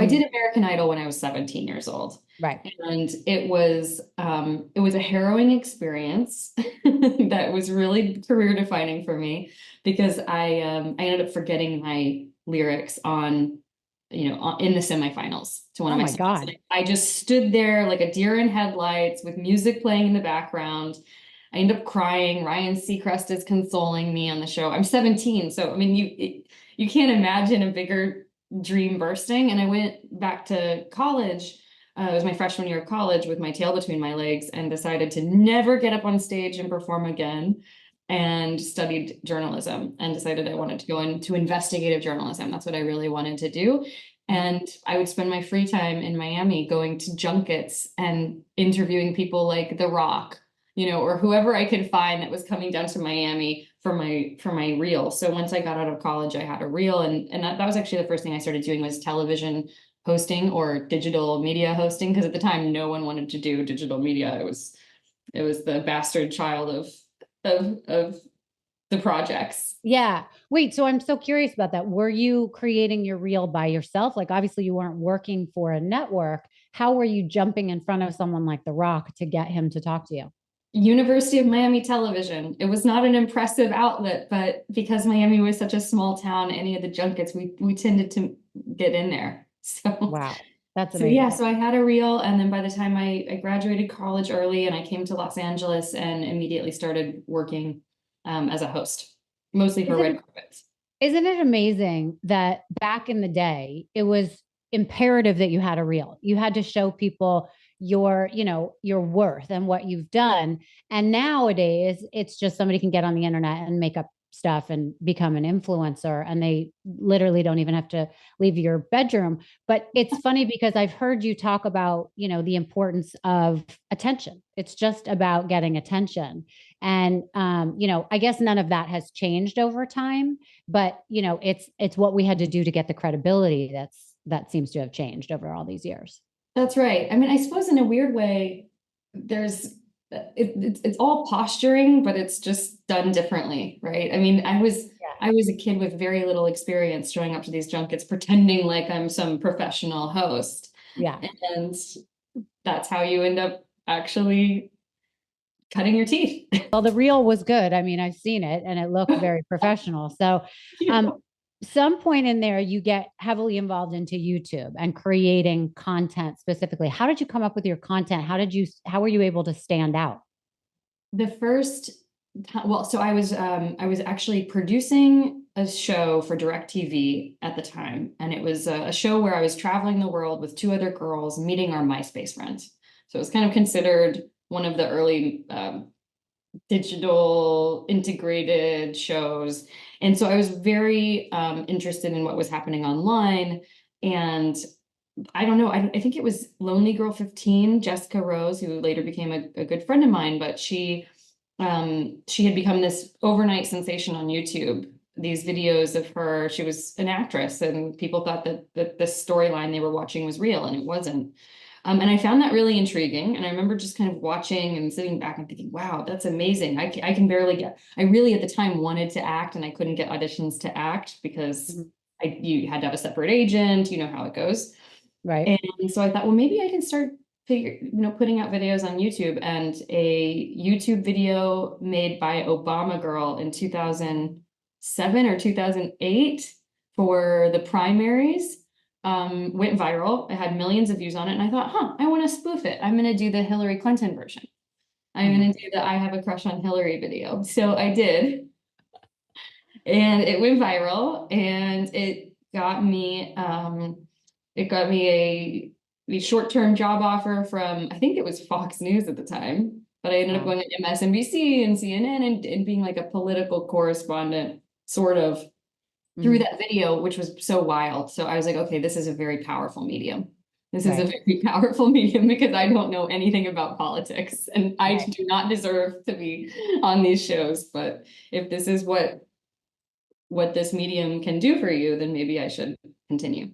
I Mm, did American Idol when I was 17 years old. right. And it was a harrowing experience that was really career defining for me because I ended up forgetting my lyrics in the semifinals to one Oh of my my songs. God. I just stood there like a deer in headlights with music playing in the background. I end up crying. Ryan Seacrest is consoling me on the show. I'm 17, so I mean, you can't imagine a bigger dream bursting. And I went back to college. It was my freshman year of college with my tail between my legs and decided to never get up on stage and perform again and studied journalism and decided I wanted to go into investigative journalism. That's what I really wanted to do. And I would spend my free time in Miami going to junkets and interviewing people like The Rock, or whoever I could find that was coming down to Miami for my reel. So once I got out of college, I had a reel, and that was actually the first thing I started doing was television hosting or digital media hosting because at the time no one wanted to do digital media. It was the bastard child of the projects. Yeah. Wait, so I'm so curious about that. Were you creating your reel by yourself? Like, obviously, you weren't working for a network. How were you jumping in front of someone like The Rock to get him to talk to you? University of Miami Television. It was not an impressive outlet, but because Miami was such a small town, any of the junkets, we tended to get in there. So Wow. That's so yeah, amazing. so I had a reel, and then by the time I graduated college early and I came to Los Angeles and immediately started working as a host, mostly for red Isn't carpets. isn't it amazing that back in the day, it was imperative that you had a reel. You had to show people your worth and what you've done. And nowadays, it's just somebody can get on the internet and make up stuff and become an influencer, and they literally don't even have to leave your bedroom. But it's funny because I've heard you talk about, the importance of attention. It's just about getting attention. And I guess none of that has changed over time, but it's what we had to do to get the credibility that seems to have changed over all these years. That's right. I mean, I suppose in a weird way, there's it's all posturing, but it's just done differently, right? I mean, Yeah. I was a kid with very little experience showing up to these junkets, pretending like I'm some professional host, Yeah. and that's how you end up actually cutting your teeth. Well, the reel was good. I mean, I've seen it and it looked very professional. So, um, some point in there, you get heavily involved into YouTube and creating content specifically. How did you come up with your content? How were you able to stand out? The first time, well, so I was actually producing a show for DirecTV at the time, and it was a show where I was traveling the world with two other girls, meeting our MySpace friends. So it was kind of considered one of the early digital integrated shows, and so I was very interested in what was happening online. And I don't know. I think it was Lonely Girl 15, Jessica Rose, who later became a good friend of mine, but she had become this overnight sensation on YouTube. These videos of her, she was an actress, and people thought that the storyline they were watching was real, and it wasn't. And I found that really intriguing. And I remember just kind of watching and sitting back and thinking, wow, that's amazing. I can barely I really at the time wanted to act, and I couldn't get auditions to act because Mhm. you had to have a separate agent, you know how it goes. Right. And so I thought, well, maybe I can start putting out videos on YouTube. And a YouTube video made by Obama Girl in 2007 or 2008 for the primaries went viral. It had millions of views on it. And I thought, I want to spoof it. I'm going to do the Hillary Clinton version. Oh I'm my going to do the I have a crush on Hillary video. So I did. And it went viral, and it got me a short-term job offer from, I think it was Fox News at the time, but I ended up wow. going to MSNBC and CNN and being like a political correspondent sort of through Mhm. that video, which was so wild. So I was like, okay, this is a very powerful medium. This is a Right. very powerful medium because I don't know anything about politics and I Right. do not deserve to be on these shows. But if this is what this medium can do for you, then maybe I should continue.